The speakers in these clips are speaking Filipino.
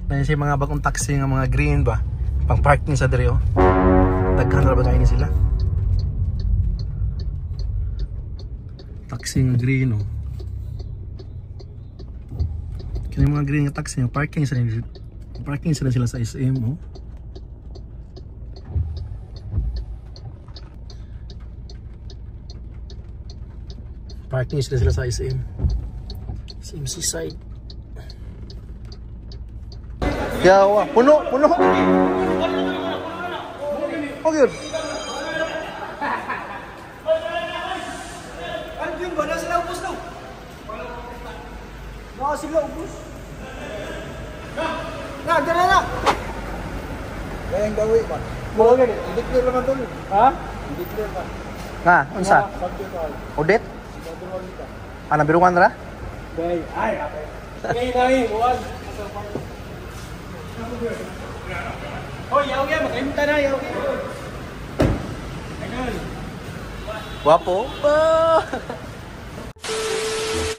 Na siya mga bagong taxi nga mga green ba? Pang parking sa diri oh. Daghan ra ba kayo ni sila? Taxi nga green oh. Kini mga green nga taxi nga parking sila sa SM oh. Parking sila sa SM. SM Seaside. Yawa, puno. Oh, good. Anjing ba na sila ubos daw? Baka sila ubos. Na, dala na. Gayang gawi ba? Mo gani, hindi clear naman tol. Ha? Hindi clear ba? Nga, unsa? Odet? Ana biruan ra? Bay, ay. Kay buwan. Oh, yaw ya, makimta na yaw. Wapo.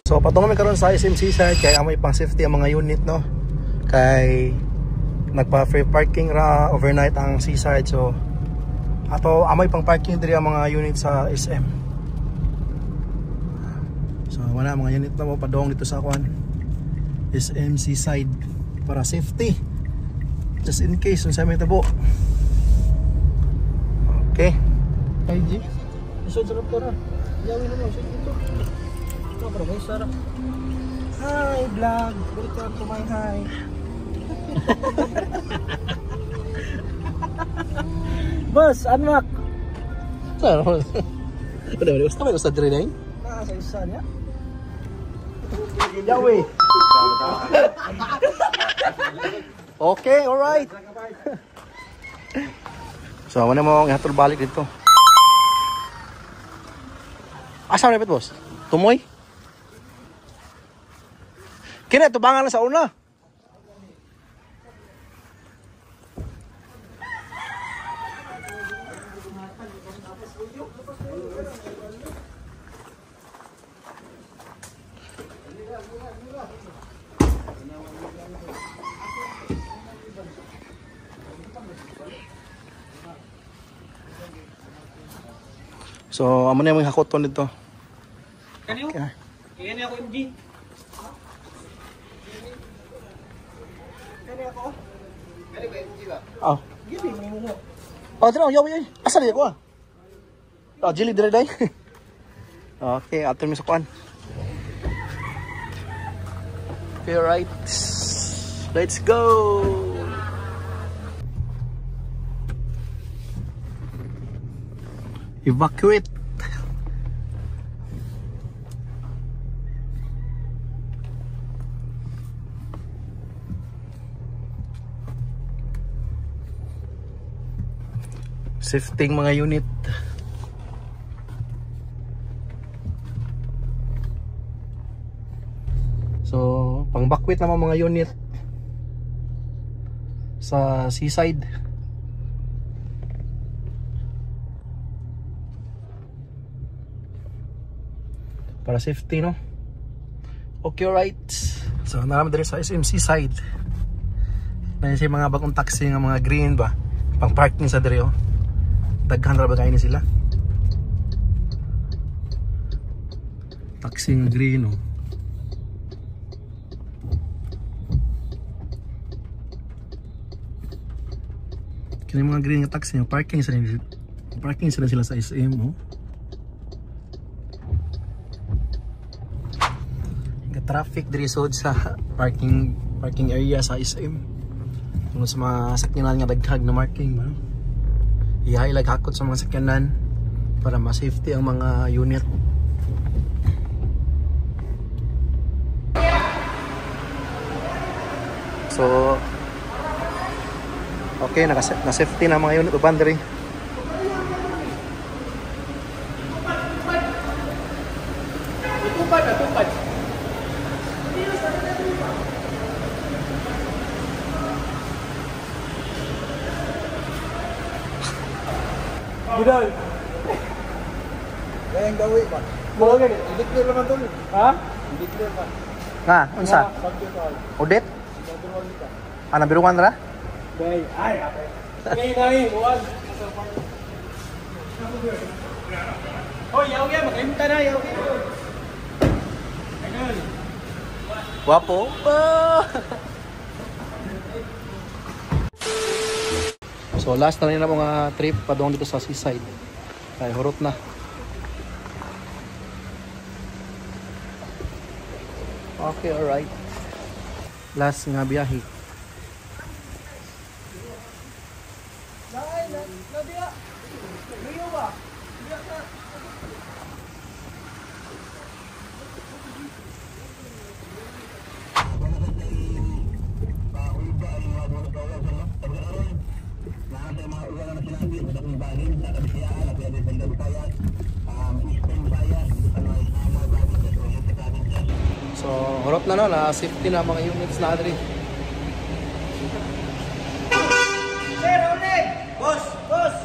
So patungo mi karon sa SM Seaside kay amoy pang safety ang mga unit no. Kay nagpa free parking ra overnight ang Seaside so ato amoy pang parking diri ang mga unit sa SM. So wala mga unit na mo padong dito sa kwan SM Seaside para safety. Just in case unsa may tabo. Okay. IG. Isod sarap to ra. Yawin mo isod dito. Ito para may sarap. Hi vlog. Welcome to my hi. Boss, unlock. Udah gusto mo sa diri dai? Sa isa niya. Yawi. Okay, alright. So, ano mo ihatol balik dito? Asa na repet, boss? Tumoy? Kina, tubangan lang sa una. So, amo na yung hakoton dito. Kaniyo? Kaya niya ako MG. Kaya ako? Kaya ba MG ba? Oh. Gini mo. Oh, tira, yawi. Asa di ko ah? Oh, jili dire dai. Okay, aton mi sa kuan. Okay, right. Let's go. Evacuate. Shifting mga unit. So, pang backwit naman mga unit sa Seaside. Para safety, no? Okay, right. So, naman din sa SM Seaside. Na siya mga bagong taxi nga mga green ba? Pang parking sa diri oh. Daghan ra ba kayo ni sila? Taxi nga green oh. Kini mga green nga taxi nga parking sila sa SM oh. Traffic diri sud sa parking area sa SM. Kung sa mga sakyanan nga daghag na marking ba. Ihailag hakot sa mga sakyanan para ma-safety ang mga unit. So okay, na-safety na mga unit uban diri. Tupad. Budal. Gayang gawi ba? Mo gani. Hindi clear naman tol. Ha? Hindi clear ba? Nga, unsa? Subject all. Odet? Ikaw Nabiruan ra? Bay, ay, okay. Ngayon kami, buwan. Oh, yaw yan, makalimutan na, yaw yan. Ayun. Wapo. So last na rin na mga trip pa doon dito sa seaside. Ay, hurot na. Okay, alright. Last nga biyahe. So, hurot na na safety na mga units na adri. Sir, ulit! Boss! Boss!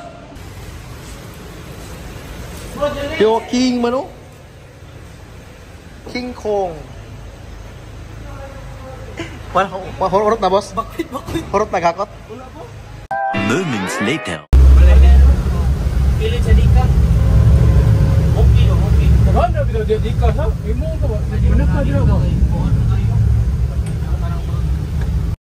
Yo, King mano? King Kong. Hurot na, boss? Bakit? Hurot na gakot? Wala po. Moments later. Pilit sa dika. Okay. Ano na binagyan dika, ha? Imo ka ba? Ano pa dito ba?